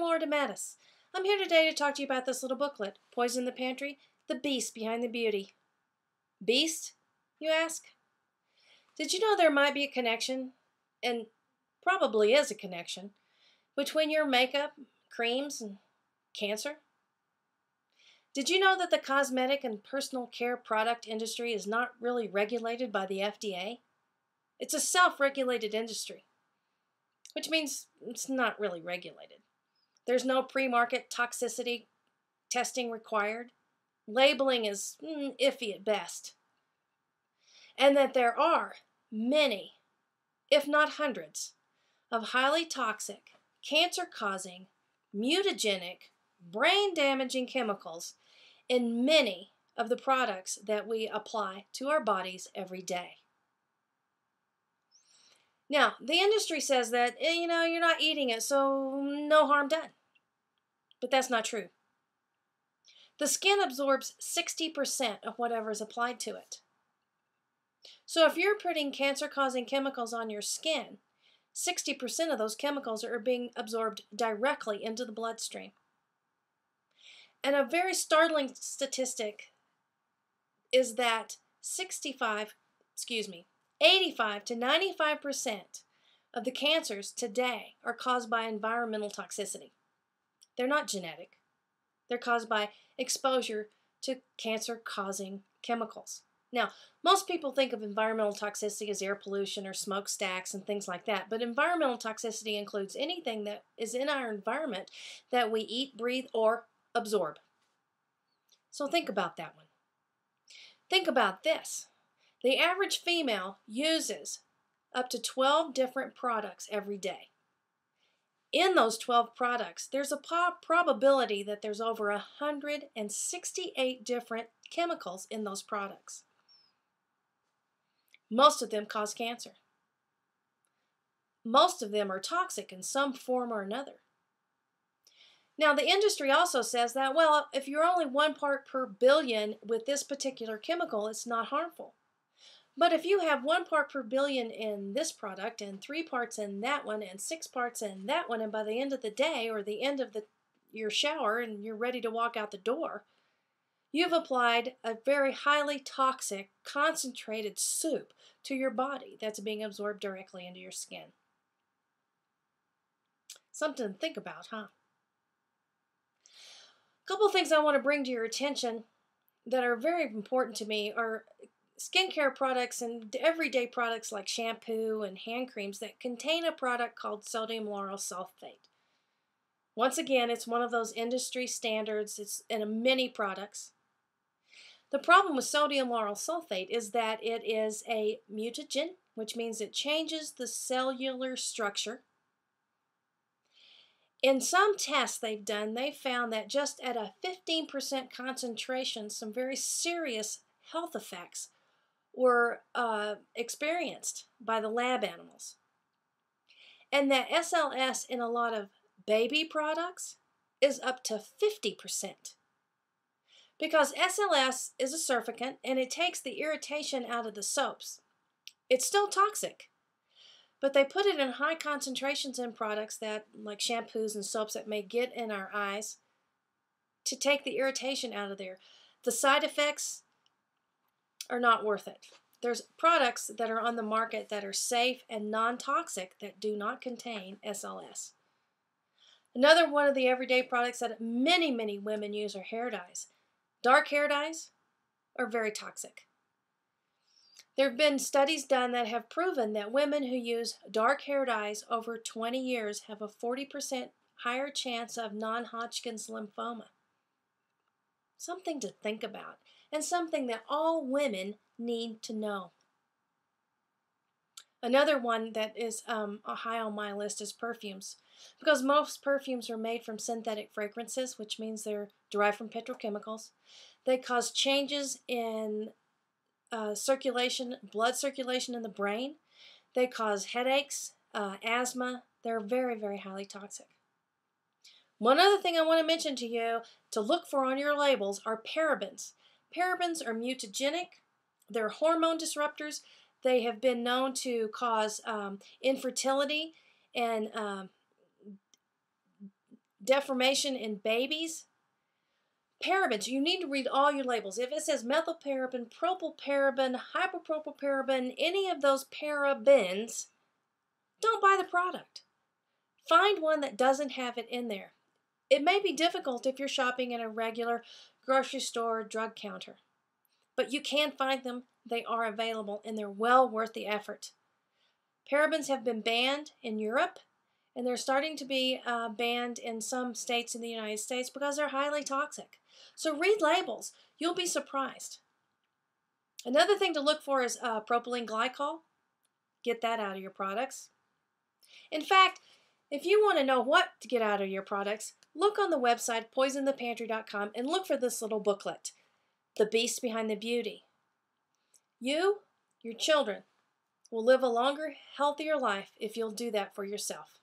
I'm Laura DeMattis. I'm here today to talk to you about this little booklet, Poison in the Pantry, The Beast Behind the Beauty. Beast, you ask? Did you know there might be a connection, and probably is a connection, between your makeup, creams, and cancer? Did you know that the cosmetic and personal care product industry is not really regulated by the FDA? It's a self-regulated industry, which means it's not really regulated. There's no pre-market toxicity testing required. Labeling is iffy at best. And that there are many, if not hundreds, of highly toxic, cancer-causing, mutagenic, brain-damaging chemicals in many of the products that we apply to our bodies every day. Now, the industry says that, you're not eating it, so no harm done. But that's not true. The skin absorbs 60% of whatever is applied to it. So if you're putting cancer-causing chemicals on your skin, 60% of those chemicals are being absorbed directly into the bloodstream. And a very startling statistic is that 85 to 95% of the cancers today are caused by environmental toxicity. They're not genetic. They're caused by exposure to cancer-causing chemicals. Now, most people think of environmental toxicity as air pollution or smokestacks and things like that, but environmental toxicity includes anything that is in our environment that we eat, breathe, or absorb. So think about that one. Think about this. The average female uses up to 12 different products every day. In those 12 products, there's a probability that there's over 168 different chemicals in those products. Most of them cause cancer. Most of them are toxic in some form or another. Now, the industry also says that, well, if you're only 1 part per billion with this particular chemical, it's not harmful. But if you have 1 part per billion in this product and 3 parts in that one and 6 parts in that one, and by the end of the day or the end of your shower and you're ready to walk out the door, you've applied a very highly toxic, concentrated soup to your body that's being absorbed directly into your skin. Something to think about, huh? A couple of things I want to bring to your attention that are very important to me are skincare products and everyday products like shampoo and hand creams that contain a product called sodium lauryl sulfate. Once again, it's one of those industry standards. It's in many products. The problem with sodium lauryl sulfate is that it is a mutagen, which means it changes the cellular structure. In some tests they've done, they found that just at a 15% concentration, some very serious health effects were experienced by the lab animals. And that SLS in a lot of baby products is up to 50%. Because SLS is a surfactant and it takes the irritation out of the soaps. It's still toxic, but they put it in high concentrations in products that, like shampoos and soaps that may get in our eyes to take the irritation out of there. The side effects are not worth it. There's products that are on the market that are safe and non-toxic that do not contain SLS. Another one of the everyday products that many, many women use are hair dyes. Dark hair dyes are very toxic. There have been studies done that have proven that women who use dark hair dyes over 20 years have a 40% higher chance of non-Hodgkin's lymphoma. Something to think about, and something that all women need to know. Another one that is high on my list is perfumes, because most perfumes are made from synthetic fragrances, which means they're derived from petrochemicals. They cause changes in blood circulation in the brain. They cause headaches, asthma. They're very, very highly toxic. One other thing I want to mention to you to look for on your labels are parabens. Parabens are mutagenic. They're hormone disruptors. They have been known to cause infertility and deformation in babies. Parabens, you need to read all your labels. If it says methylparaben, propylparaben, hyperpropylparaben, any of those parabens, don't buy the product. Find one that doesn't have it in there. It may be difficult if you're shopping at a regular grocery store or drug counter, but you can find them. They are available, and they're well worth the effort. Parabens have been banned in Europe, and they're starting to be banned in some states in the United States because they're highly toxic. So read labels. You'll be surprised. Another thing to look for is propylene glycol. Get that out of your products. In fact, if you want to know what to get out of your products, look on the website poisonthepantry.com and look for this little booklet, The Beast Behind the Beauty. You, your children, will live a longer, healthier life if you'll do that for yourself.